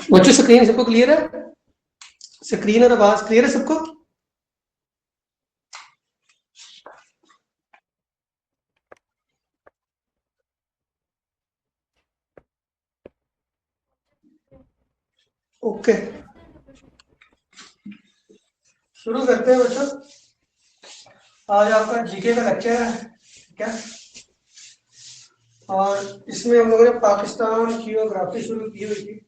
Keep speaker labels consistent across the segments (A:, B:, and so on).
A: बच्चों स्क्रीन सबको क्लियर है? स्क्रीन और आवाज क्लियर है सबको? ओके, शुरू करते हैं बच्चों। आज आपका जीके का लेक्चर है, ठीक है? और इसमें हम लोगों ने पाकिस्तान जियोग्राफी शुरू की हुई थी,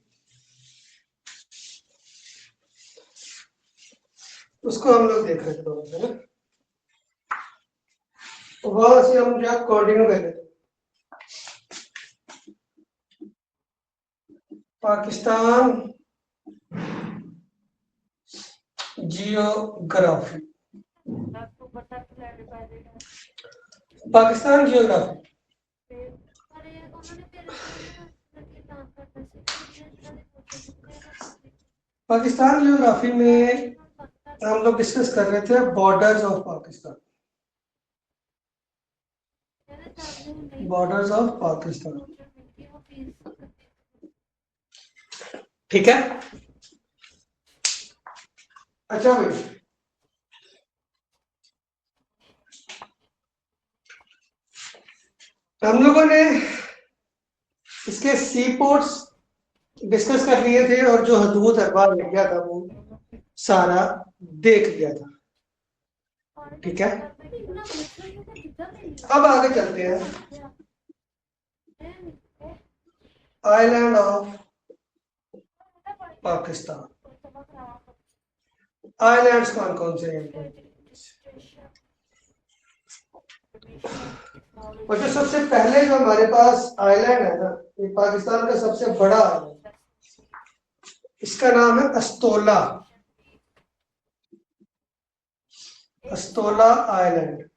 A: उसको हम लोग देख रहे थे, है ना? तो वहां से हम जो कंटिन्यू कर लेते। Pakistan geography, Pakistan geography. Pakistan geography में हम लोग डिस्कस कर रहे थे borders of Pakistan, borders of Pakistan, ठीक है? अच्छा भाई, हम लोगों ने इसके सी पोर्ट्स डिस्कस कर लिए थे और जो हदूद अरबाज एरिया था वो सारा देख लिया था, ठीक है? अब आगे चलते हैं। आइलैंड ऑफ पाकिस्तान, आइलैंड्स कौन कौन से हैं? और जो सबसे पहले जो हमारे पास आइलैंड है ना, ये पाकिस्तान का सबसे बड़ा आइलैंड, इसका नाम है अस्तोला, अस्तोला आइलैंड,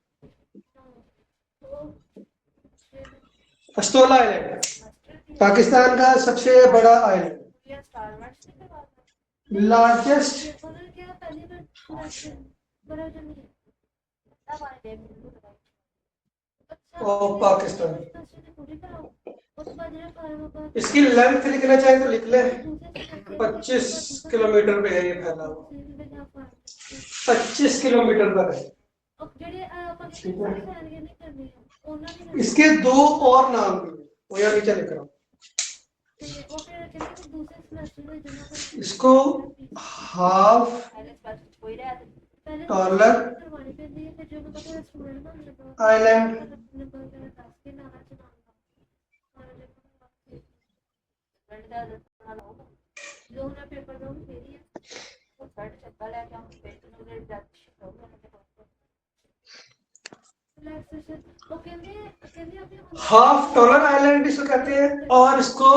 A: अस्तोला आइलैंड पाकिस्तान का सबसे बड़ा आइलैंड, लार्जेस्ट ऑफ पाकिस्तान। इसकी लेंथ लिखना चाहे तो लिख ले, 25 किलोमीटर पे है ये फैला हुआ, 25 किलोमीटर तक है, ठीक है? इसके दो और नाम भी हैं, वो यहाँ नीचे लिख रहा हूँ। इसको half taller island, half taller island इसको कहते हैं, और इसको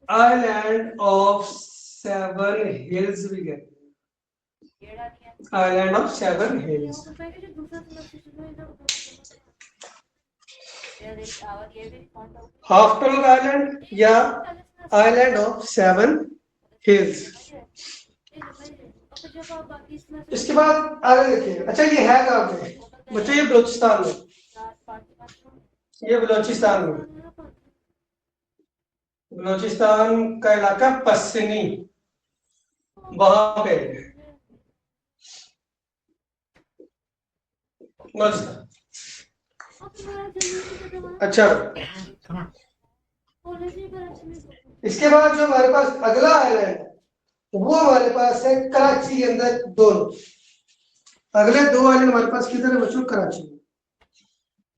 A: आइलैंड ऑफ 7 हिल्स भी कहते हैं, island of 7 hills. Half taller island या आइलैंड ऑफ 7 हिल्स। इसके बाद आगे देखिए। अच्छा, ये है कहाँ पे बच्चों? ये बलूचिस्तान में, ये बलूचिस्तान में, बलूचिस्तान का इलाका पश्चिमी, वहां पे अच्छा, इसके बाद जो हमारे पास अगला आइलैंड है वो हमारे पास है कराची के अंदर। दोनों अगले दो आइलैंड हमारे पास किधर है बच्चों? कराची में।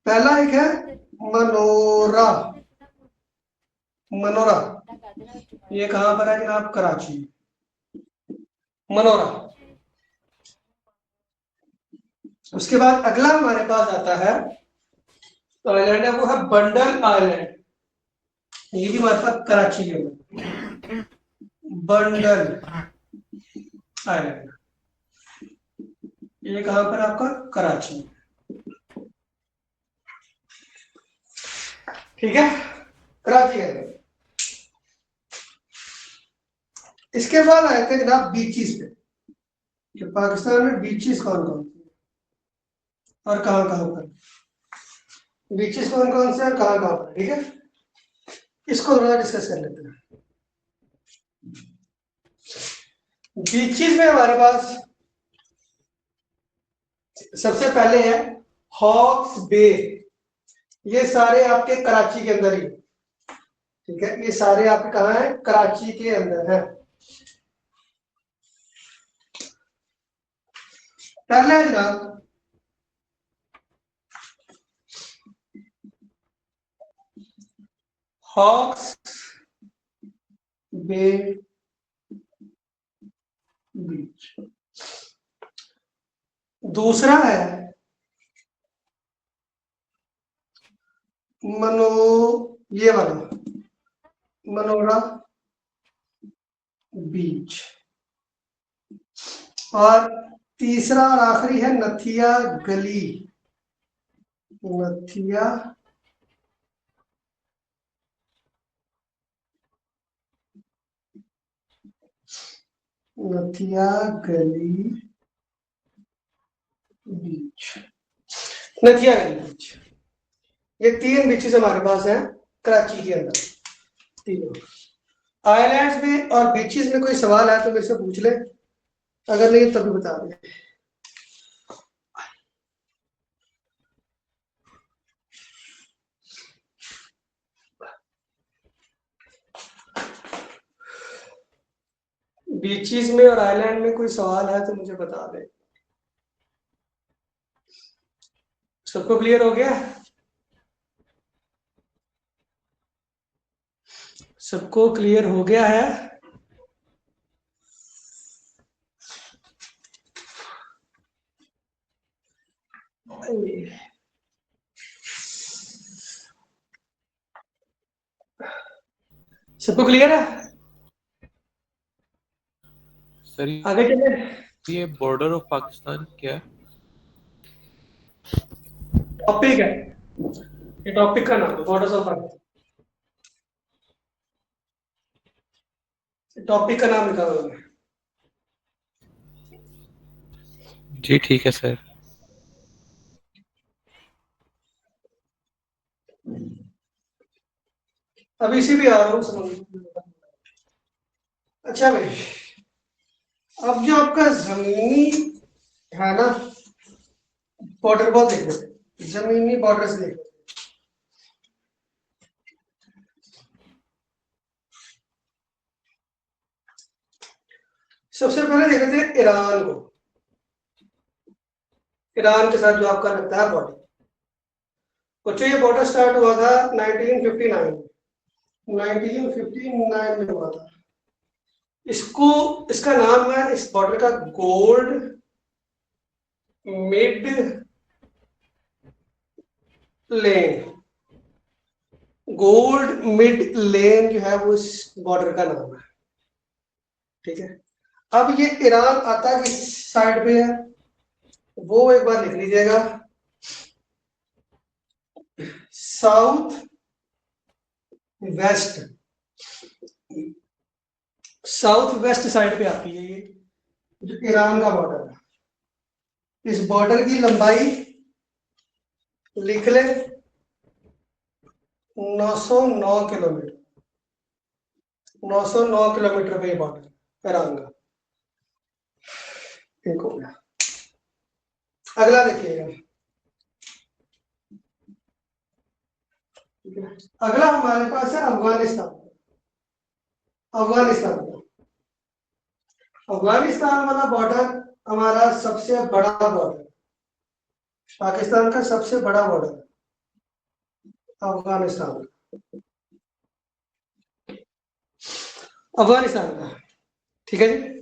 A: पहला एक है मनोरा, मनोरा, ये कहां पर है जनाब? कराची, मनोरा। उसके बाद अगला हमारे पास आता है तो आइलैंड है, वो है बंडल आइलैंड, ये भी हमारे पास कराची में, बंडल आइलैंड, ये कहां पर आपका? कराची में, ठीक है? कराची है। इसके बाद आए थे जनाब बीचीज पे, कि पाकिस्तान में बीचीज कौन कौन से और कहां कहां पर, बीचेस कौन कौन से और कहां कहां पर, ठीक है? इसको थोड़ा डिस्कस कर लेते हैं। बीचेस में हमारे पास सबसे पहले है हॉक्स बे। ये सारे आपके कराची के अंदर ही, ठीक है, ये सारे आपके कहाँ है, कराची के अंदर है। पहला जनाब हॉक्स बे बीच, दूसरा है मनो, ये वाला मनोरा बीच, और तीसरा और आखिरी है नथिया गली, नथिया नथिया गली बीच, नथिया गली बीच। ये तीन बीचेस हमारे पास हैं कराची के अंदर, तीनों। आइलैंड्स में और बीचेस में कोई सवाल है तो मेरे से पूछ ले, अगर नहीं तभी बता दे। बीचेस में और आइलैंड में कोई सवाल है तो मुझे बता दे। सबको क्लियर हो गया? सबको क्लियर हो गया है? सबको क्लियर है?
B: सर
A: आगे चले।
B: ये बॉर्डर ऑफ पाकिस्तान क्या है?
A: टॉपिक है, ये टॉपिक का नाम है बॉर्डर्स ऑफ पाकिस्तान। टॉपिक का नाम लिखा हुआ है।
B: जी ठीक है सर।
A: अभी इसी भी आ रहा हूँ समझ। अच्छा भाई, अब जो आपका जमीनी है ना बॉर्डर, बहुत देख लेते हैं जमीनी बॉर्डर्स देख लेते हैं। सबसे पहले देख लेते हैं ईरान को। ईरान के साथ जो आपका लगता है बॉर्डर, बच्चों ये बॉर्डर स्टार्ट हुआ था 1959, 1959 में हुआ था। इसको, इसका नाम है इस बॉर्डर का गोल्ड मिड लेन। गोल्ड मिड लेन जो है वो इस बॉर्डर का नाम है, ठीक है। अब ये ईरान आता किस साइड पे है वो एक बार लिख लीजिएगा, south west, south west side पे आती है ये जो ईरान का बॉर्डर है। इस बॉर्डर की लंबाई लिख ले 909 किलोमीटर, 909 किलोमीटर पे ये बॉर्डर ईरान का। एक हो गया। अगला देखिएगा, ठीक है। अगला हमारे पास है अफगानिस्तान। अफगानिस्तान अफगानिस्तान वाला बॉर्डर हमारा सबसे बड़ा बॉर्डर, पाकिस्तान का सबसे बड़ा बॉर्डर अफगानिस्तान, अफगानिस्तान का, ठीक है जी।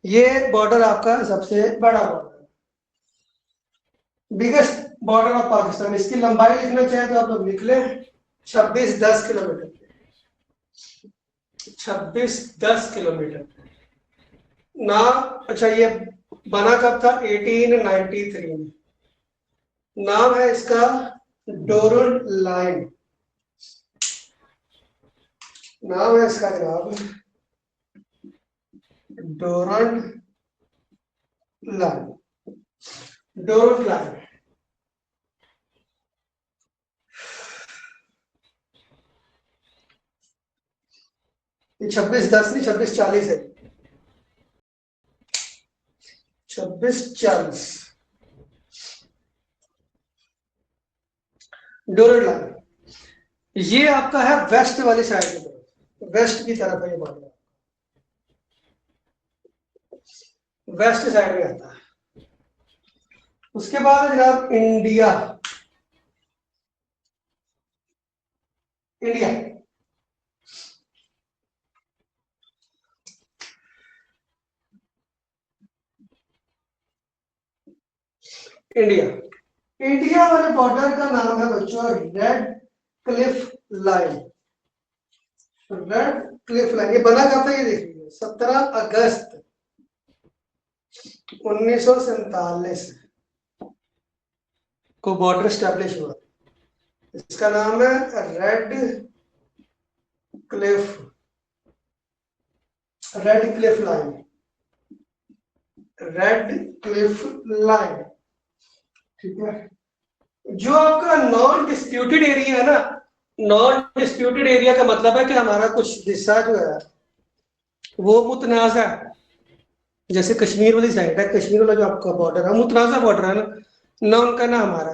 A: ये बॉर्डर आपका सबसे बड़ा border, biggest border of Pakistan. इसकी लंबाई लिखना चाहे तो आप लोग लिख लें 2610 किलोमीटर, 2610 किलोमीटर ना। अच्छा, ये बना कब था? 1893 में। नाम है इसका डोरल लाइन, नाम है इसका जनाब डोरल लाइन, डोरल लाइन। ये 26-10 नहीं 26-40 है, 26-40 डोरेड लाइन। ये आपका है वेस्ट वाली साइड की तरफ, वेस्ट की तरफ है ये बॉर्डर, वेस्ट साइड में आता है। उसके बाद जनाब इंडिया, इंडिया इंडिया इंडिया वाले बॉर्डर का नाम है बच्चों red Cliff line. Red Cliff line ये बना कब था ये देखिए, 17 अगस्त 1947 को बॉर्डर स्टैब्लिश हुआ। इसका नाम है red Cliff, red Cliff line, red Cliff line. ठीक है, जो आपका नॉन डिस्प्यूटेड एरिया है ना, नॉन डिस्प्यूटेड एरिया का मतलब है कि हमारा कुछ हिस्सा जो है वो मुतनाज़ा है, जैसे कश्मीर वाली साइड है, कश्मीर वाला जो आपका बॉर्डर है मुतनाज़ा बॉर्डर है ना उनका ना हमारा,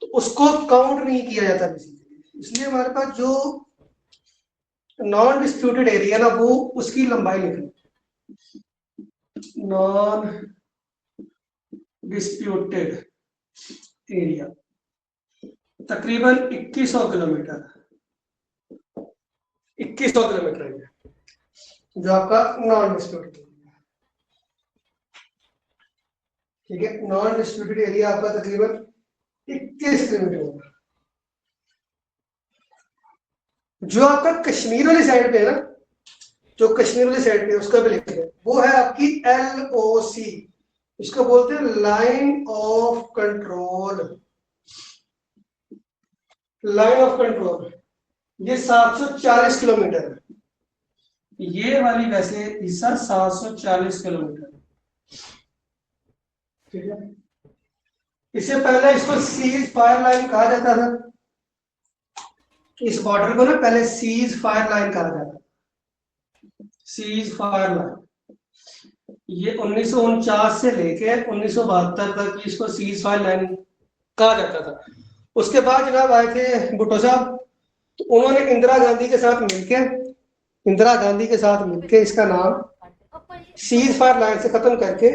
A: तो उसको काउंट नहीं किया जाता बेसिकली। इसलिए हमारे पास जो नॉन डिस्प्यूटेड एरिया ना वो उसकी लंबाई लिखी, नॉन डिस्प्यूटेड एरिया तकरीबन 2100 किलोमीटर, 2100 किलोमीटर है जो आपका नॉन डिस्प्यूटेड एरिया। ठीक है, नॉन डिस्प्यूटेड एरिया आपका तकरीबन 21 किलोमीटर होगा। जो आपका कश्मीर वाली साइड पे है ना, जो कश्मीर वाली साइड पे उसका भी लिख रहे वो है आपकी LOC, इसको बोलते हैं line of control, line of control. ये 740 किलोमीटर है, ये वाली वैसे हिस्सा 740 किलोमीटर। ठीक है, इससे पहले इसको सीज फायर लाइन कहा जाता था, इस बॉर्डर को ना पहले सीज फायर लाइन कहा जाता, सीज फायर लाइन। ये 1949 से लेके 1972 तक इसको सीज फायर लाइन कहा जाता था। उसके बाद जनाब आए थे भुट्टो साहब, तो उन्होंने इंदिरा गांधी के साथ मिलके इसका नाम सीज फायर लाइन से खत्म करके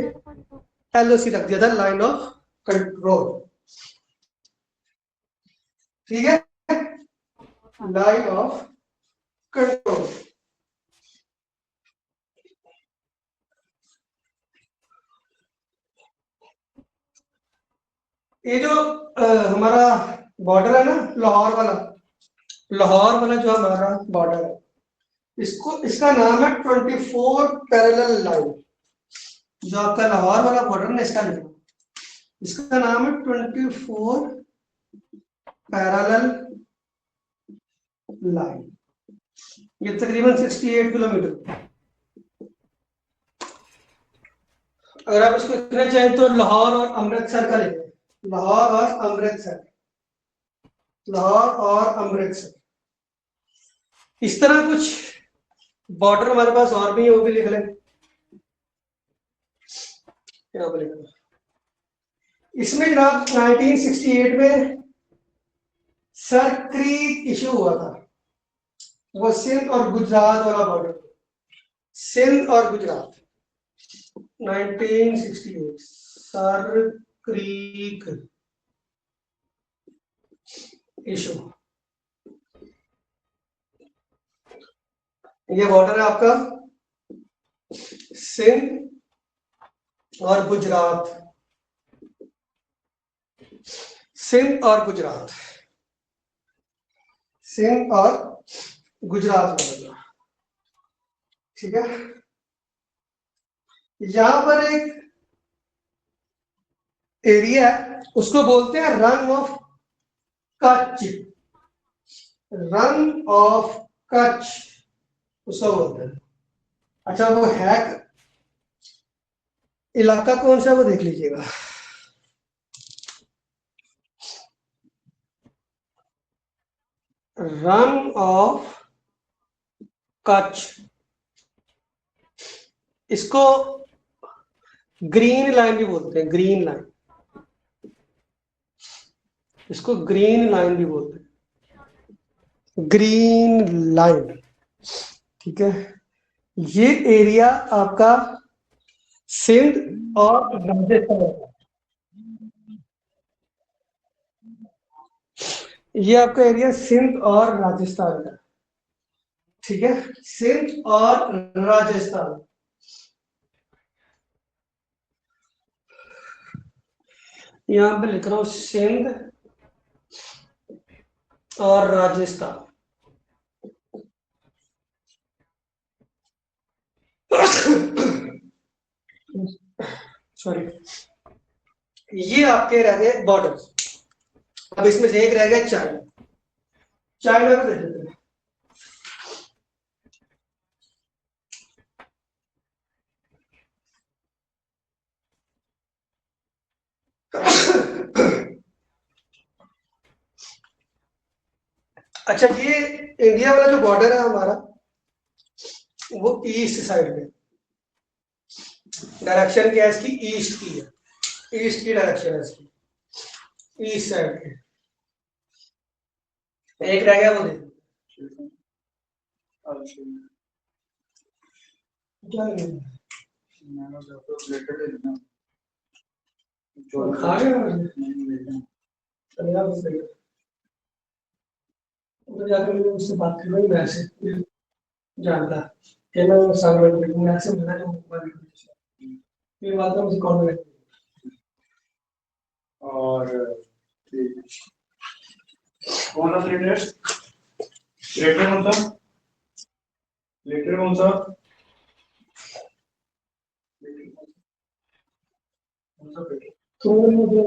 A: LOC रख दिया था, लाइन ऑफ कंट्रोल। ठीक है, लाइन ऑफ कंट्रोल। ये जो हमारा बॉर्डर है ना लाहौर वाला जो हमारा बॉर्डर है, इसको इसका नाम है 24 पैरेलल लाइन। जो आपका लाहौर वाला बॉर्डर ना इसका लिखना, इसका नाम है 24 पैरेलल लाइन। ये तकरीबन 68 किलोमीटर। अगर आप इसको लिखना चाहें तो लाहौर और अमृतसर का लिखें, लाहौर और अमृतसर, लाहौर और अमृतसर। इस तरह कुछ बॉर्डर हमारे पास और भी है, वो भी लिख लें। इसमें जनाब 1968 में सर क्रीक इशू हुआ था, वो सिंध और गुजरात वाला बॉर्डर, सिंध और गुजरात 1968 सर क्रीक इशू। ये बॉर्डर है आपका सिंध और गुजरात, सिंध और गुजरात, सिंध और गुजरात में। ठीक है, यहां पर एक एरिया है उसको बोलते हैं run of Kutch, run of Kutch उसको बोलते हैं। अच्छा, वो है इलाका कौन सा वो देख लीजिएगा। रन ऑफ कच्छ, इसको ग्रीन लाइन भी बोलते हैं, ग्रीन लाइन, इसको ग्रीन लाइन भी बोलते हैं, ग्रीन लाइन। ठीक है, ये एरिया आपका सिंध और राजस्थान का, ये आपका एरिया सिंध और राजस्थान का। ठीक है, सिंध और राजस्थान, यहां पे लिख रहा हूं सिंध और राजस्थान। सॉरी, ये आपके रह गए बॉर्डर। अब इसमें से एक रह गया चाइना, चाइना को देख लेते हैं। अच्छा, ये इंडिया वाला जो बॉर्डर है हमारा, वो ईस्ट साइड में, डायरेक्शन क्या है इसकी, ईस्ट की है, ईस्ट की डायरेक्शन है इसकी, ईस्ट साइड की। एक रह गया, वो देखो क्या खा रहे हो जाकर मैंने उससे बात कर रही, मैं ऐसे जानता कि मैं सामने मैं ऐसे मिला जो ये बात है मुझे कौन है।
C: और कौन सा लेटर, लेटर कौन सा, लेटर कौन सा,
A: तो मुझे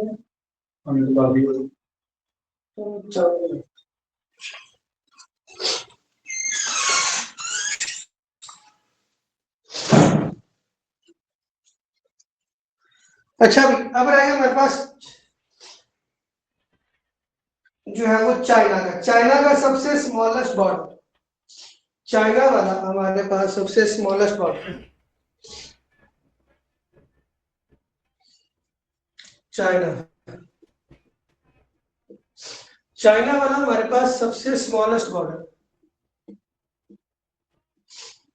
C: हमें तो बात ही हो।
A: अच्छा, अब रहेगा मेरे पास जो है वो चाइना का, चाइना का सबसे स्मॉलेस्ट बॉर्डर, चाइना वाला हमारे पास सबसे स्मॉलेस्ट बॉर्डर, चाइना, चाइना वाला हमारे पास सबसे स्मॉलेस्ट बॉर्डर,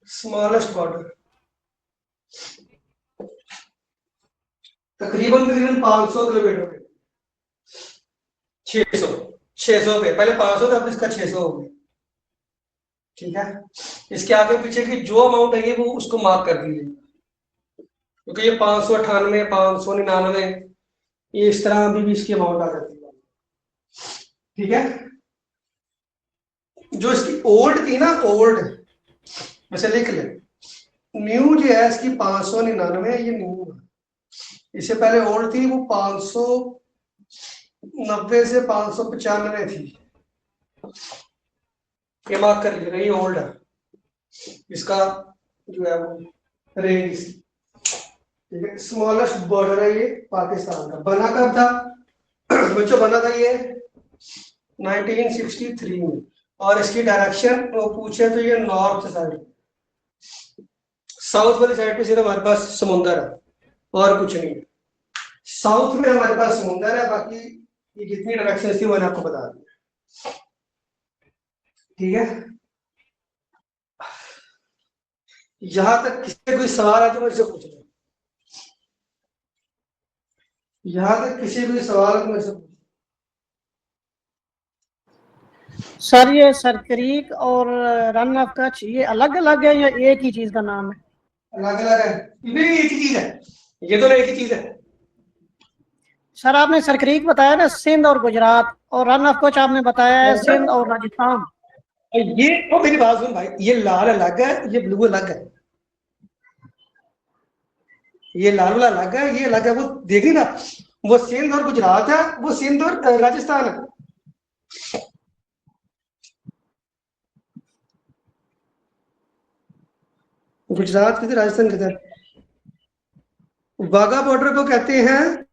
A: स्मॉलेस्ट बॉर्डर तकरीबन तकरीबन 500 किलोमीटर पे, 600 पे, पहले 500 था, अब इसका 600 हो गया। ठीक है, इसके आगे पीछे की जो अमाउंट है वो उसको मार्क कर दीजिए, क्योंकि ये 598, 599, ये इस तरह अभी भी इसकी अमाउंट आ जाती है। ठीक है, जो इसकी ओल्ड थी ना, ओल्ड वैसे लिख ले, न्यू जो है इसकी 599, ये न्यू है, इससे पहले ओल्ड थी वो 590 से 595 थी, ये मार्क कर लीजिएगा, ये ओल्ड है, इसका जो है वो रेंज। ठीक है, स्मॉलेस्ट बॉर्डर है ये पाकिस्तान का। बना कब था बच्चों, बना था ये 1963 में, और इसकी डायरेक्शन वो पूछे तो ये नॉर्थ साइड, साउथ वाली साइड पे सिर्फ हमारे पास समुंदर है और कुछ नहीं है, साउथ में हमारे पास समुंदर है, बाकी ये जितनी डायरेक्शन थी मैंने आपको बता दी। ठीक है, यहां तक किसी कोई सवाल है तो मुझसे पूछ लो, यहां तक किसी कोई सवाल तो मुझसे पूछ।
D: सर ये सरक्रीक और रन ऑफ कच्छ ये अलग अलग है या एक ही चीज का नाम है?
A: अलग अलग है, नहीं एक ही चीज है, ये तो एक ही चीज है।
D: सर आपने सरक्रीक बताया ना सिंध और गुजरात, और रन ऑफ कच्छ आपने बताया है सिंध और राजस्थान।
A: ये तो मेरी बात सुन भाई, ये लाल अलग है, ये ब्लू अलग है, ये लाल वाला अलग है, ये अलग है, वो देखी ना, वो सिंध और गुजरात है, वो सिंध और राजस्थान है। गुजरात किधर, राजस्थान किधर? वाघा बॉर्डर को कहते हैं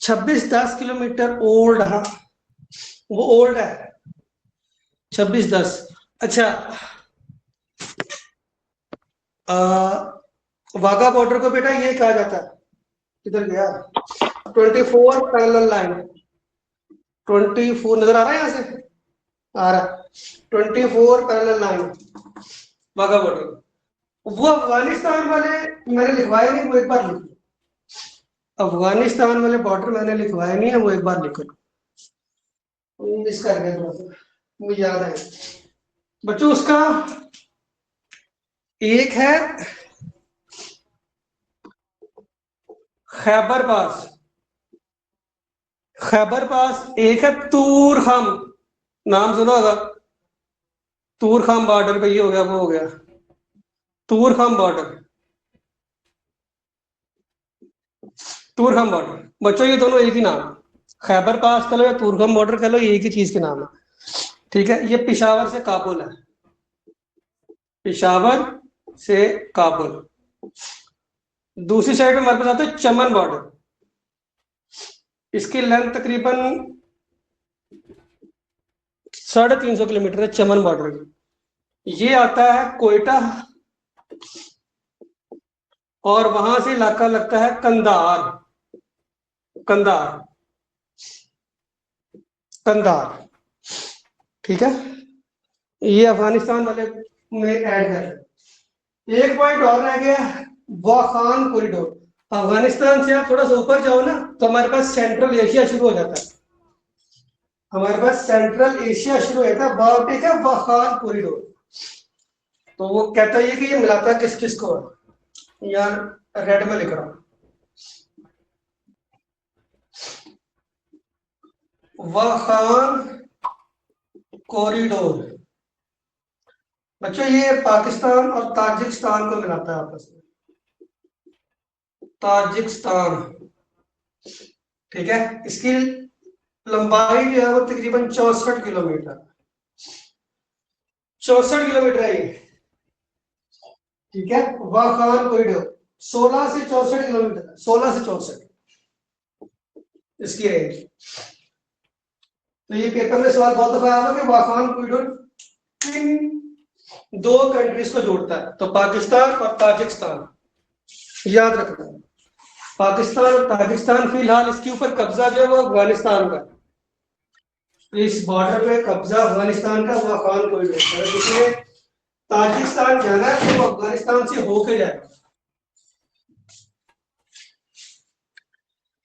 A: 2610 किलोमीटर ओल्ड, हाँ वो ओल्ड है 2610। अच्छा, वाघा बॉर्डर को बेटा ये कहा जाता है, किधर गया, 24 पैरेलल लाइन, 24 नजर आ रहा है, यहाँ से आ रहा है, 24 पैरेलल लाइन वाघा बॉर्डर। वो अफगानिस्तान वाले मैंने लिखवाए नहीं, वो एक बार लिख लो। अफगानिस्तान वाले बॉर्डर मैंने लिखवाए नहीं है, वो एक बार लिख लो, मिस कर गया थोड़ा सा, मुझे याद है बच्चों। उसका एक है खैबर पास, खैबर पास, एक है तूर खाम, नाम सुना होगा, तूर खाम बॉर्डर पे ये हो गया, वो हो गया तूर खाम बॉर्डर, तूर खाम बॉर्डर। बच्चों ये दोनों एक ही नाम, खैबर पास कह लो या तूर खाम बॉर्डर कह लो, ये एक ही चीज के नाम है, ठीक है। ये पेशावर से काबुल है, पेशावर से काबुल। दूसरी साइड में हमारे पास आता है चमन बॉर्डर, इसकी लेंथ तकरीबन 350 किलोमीटर है चमन बॉर्डर की। ये आता है कोयटा और वहां से इलाका लगता है कंधार, कंधार, कंधार, ठीक है। ये अफगानिस्तान वाले में ऐड कर। एक पॉइंट और रह गया, वाखान कॉरिडोर। अफगानिस्तान से आप थोड़ा सा ऊपर जाओ ना तो हमारे पास सेंट्रल एशिया शुरू हो जाता है, हमारे पास सेंट्रल एशिया शुरू हो जाता है, बाल्टिक है वाखान कॉरिडोर। तो वो कहता है कि ये मिलाता है किस किस को, यार रेड में लिख रहा हूं, वाखान कॉरिडोर। बच्चों ये पाकिस्तान और ताजिकिस्तान को मिलाता है आपस में, ताजिकिस्तान, ठीक है। इसकी लंबाई जो है वो तकरीबन 64 किलोमीटर, 64 किलोमीटर है ये, ठीक है। वाखान कॉरिडोर 16 से 64 किलोमीटर, 16 से 64 इसकी रेंज। तो ये पेपर में सवाल बहुत दफा आया कि वाखान कॉरिडोर किन दो कंट्रीज को जोड़ता है, तो पाकिस्तान और ताजिकिस्तान, याद रखना। पाकिस्तान और ताजिकिस्तान फिलहाल इसके ऊपर कब्जा जो है वो अफगानिस्तान का, इस बॉर्डर पे कब्जा अफगानिस्तान का वाखान कॉरिडोर है, जिसमें ताजिकिस्तान जाना है तो वो अफगानिस्तान से होके जाए।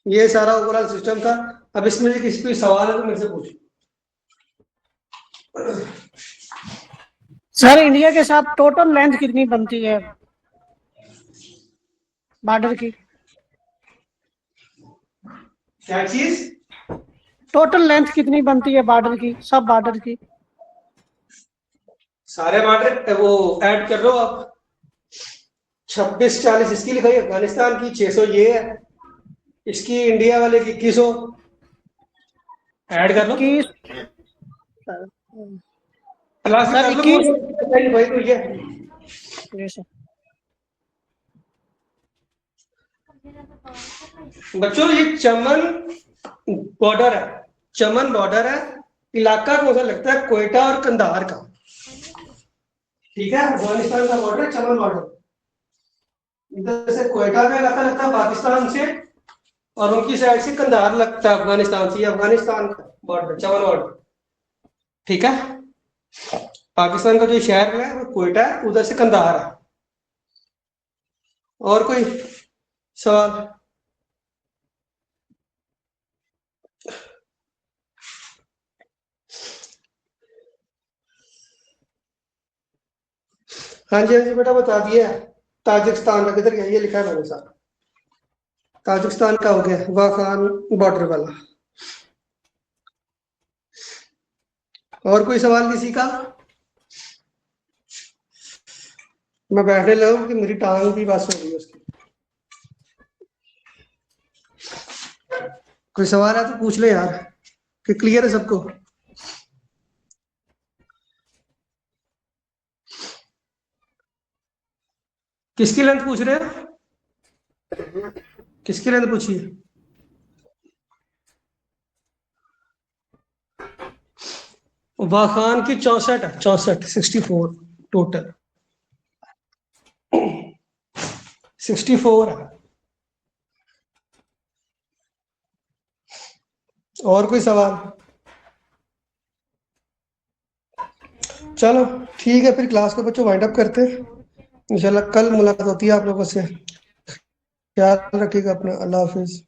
A: ये सारा ओवरऑल सिस्टम था। अब इसमें से किसी कोई सवाल है तो मेरे से पूछिए।
D: सर इंडिया के साथ टोटल लेंथ कितनी बनती है बॉर्डर की?
A: क्या चीज?
D: टोटल लेंथ कितनी बनती है बॉर्डर की, सब बॉर्डर की?
A: सारे बॉर्डर वो ऐड कर लो आप, 26-40 इसकी लिखाई अफगानिस्तान की, 600 ये है, इसकी इंडिया वाले की 2100 ऐड कर लो, प्लस
D: सर
A: कर लो,
D: 21
A: भाई तो ये बच्चों ये चमन बॉर्डर है, चमन बॉर्डर है। इलाका कौन सा लगता है? कोयटा और कंधार का, ठीक है। अफगानिस्तान का बॉर्डर चमन बॉर्डर, इधर से कोयटा का इलाका लगता है पाकिस्तान से, और उनकी साइड से कंधार लगता है अफगानिस्तान से। अफगानिस्तान का बॉर्डर चमन बॉर्डर, ठीक है। पाकिस्तान का जो शहर है वो कोयटा है, उधर से कंधार है। और कोई सवाल? हाँ जी, हाँ जी बेटा बता दिया। ताजिकिस्तान का किधर गया? ये लिखा है मैंने साथ, ताजिकिस्तान का हो गया वाखान बॉर्डर वाला। और कोई सवाल किसी का? मैं बैठने लगा कि मेरी टांग भी बस हो गई उसकी। कोई सवाल है तो पूछ ले यार, कि क्लियर है सबको? किसकी लेंथ पूछ रहे हैं? किसकी लेंथ पूछिए? वाखान की 64 है, 64 64 टोटल। 64 है। और कोई सवाल? चलो ठीक है, फिर क्लास को बच्चों वाइंड अप करते हैं। इंशाल्लाह कल मुलाकात होती है आप लोगों से। ख्याल रखिएगा अपना। अल्लाह हाफिज।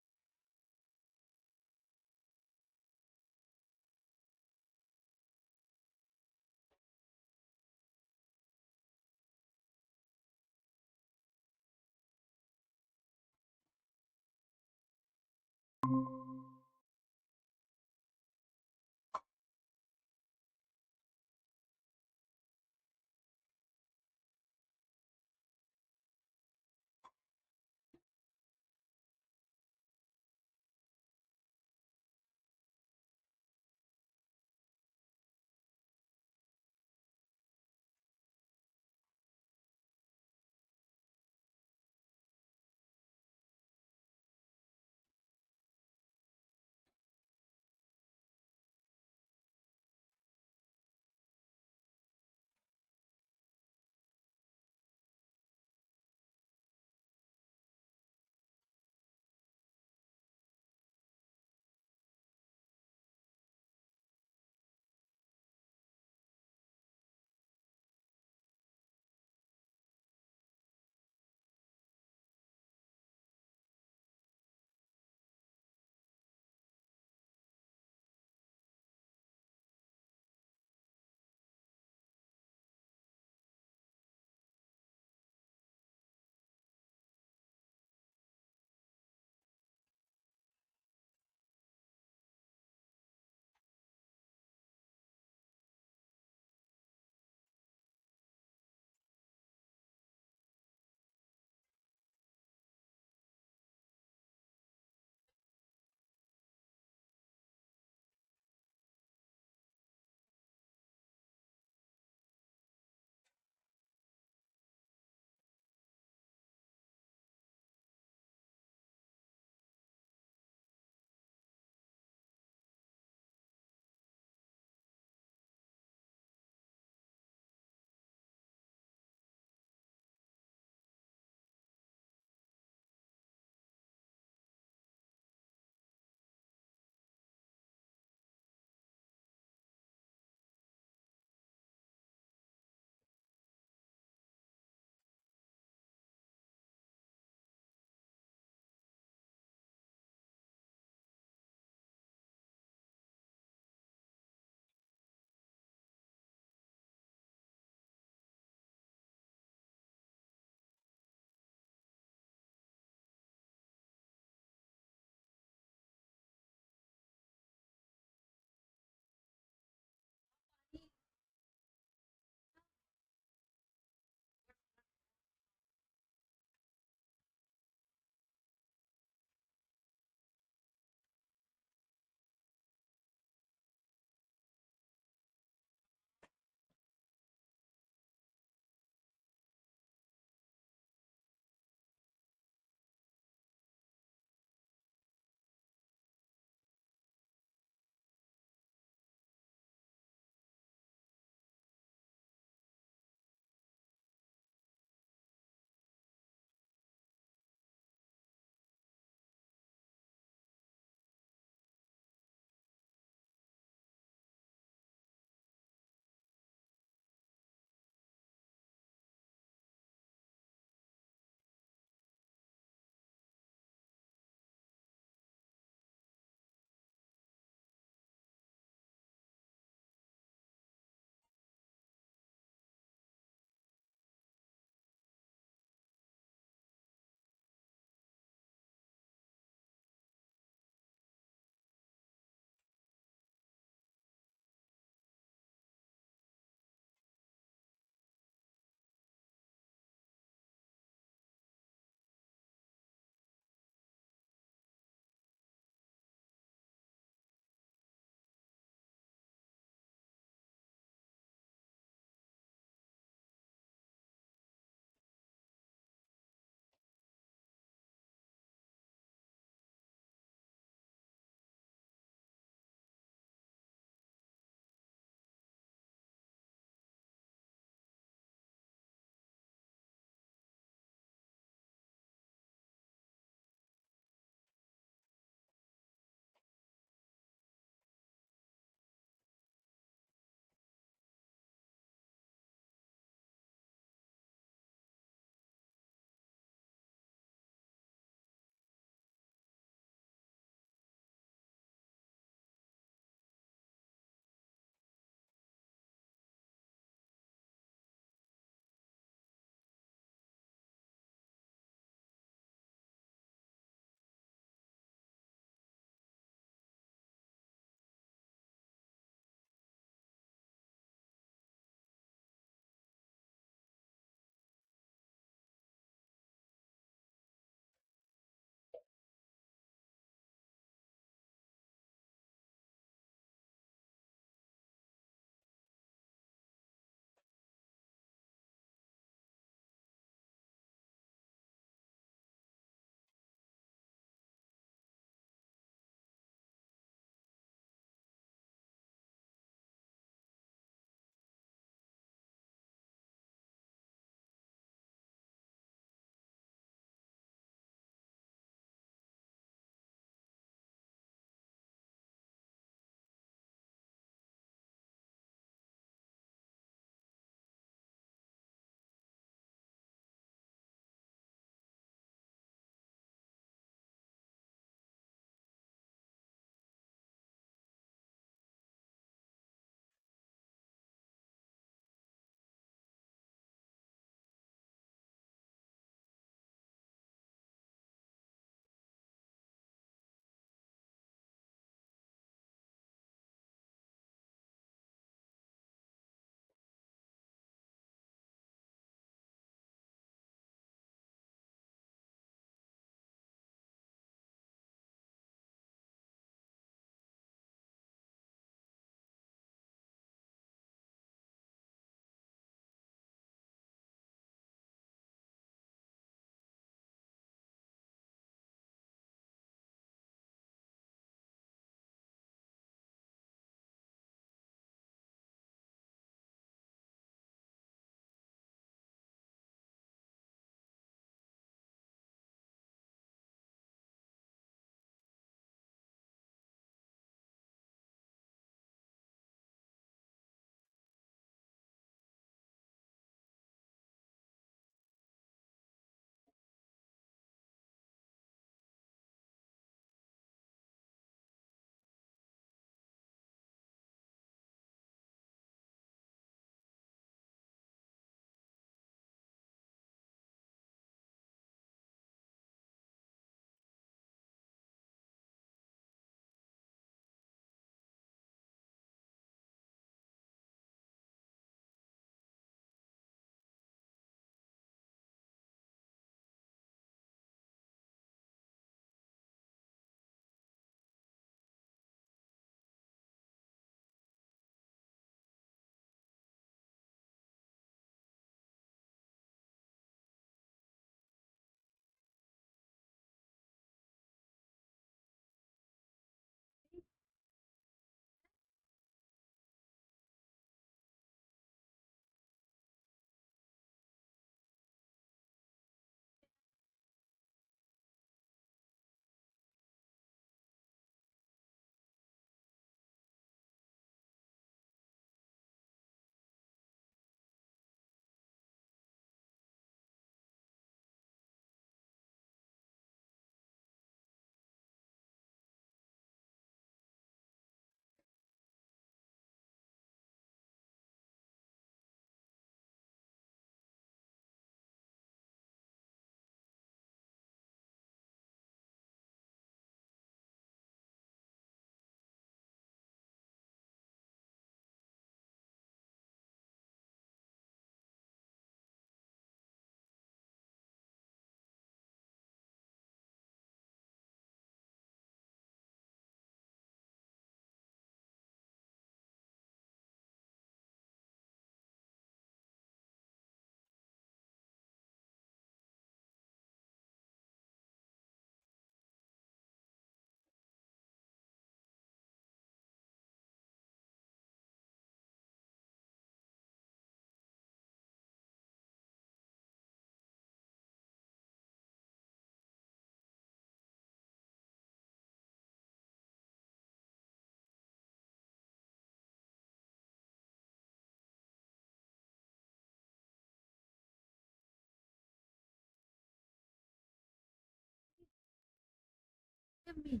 E: Me.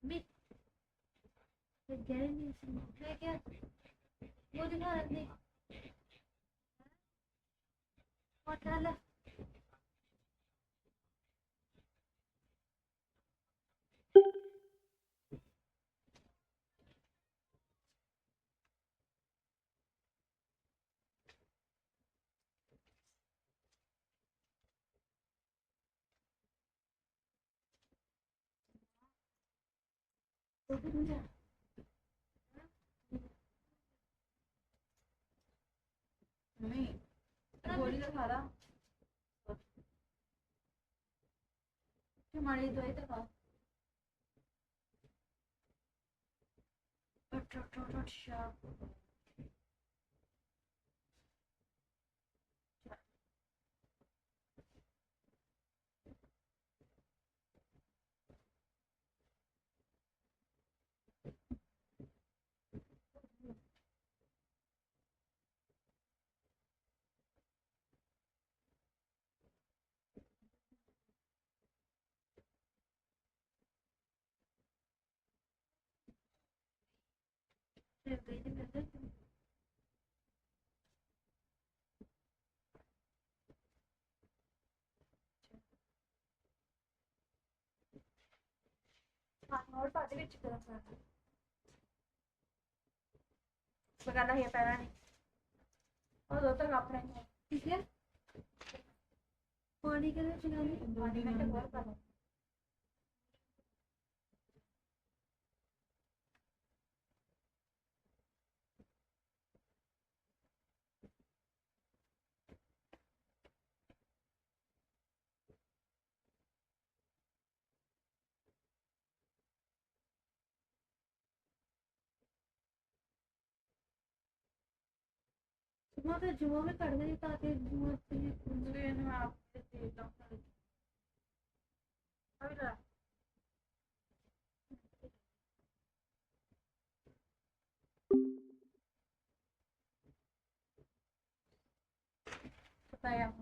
E: Me. Gary मैं क्या वो दिखा रहे what है
F: नहीं गोली तो खा रहा हमारी तो ही तो खा अच्छा और ਤੁਹਾਡੇ ਵਿੱਚ ਕਰਾਂ ਸਾਰਾ ਬਗਾਨਾ ਹੀ ਪੈਣਾ ਨਹੀਂ और दो तक अपने
E: ठीक है पानी के लिए चलानी
F: पानी में तो बहुत करो
E: जुआ का जुआ में कर गई ताकि जुआ से
F: दूसरे ने आप देता हूं अभी ला बताया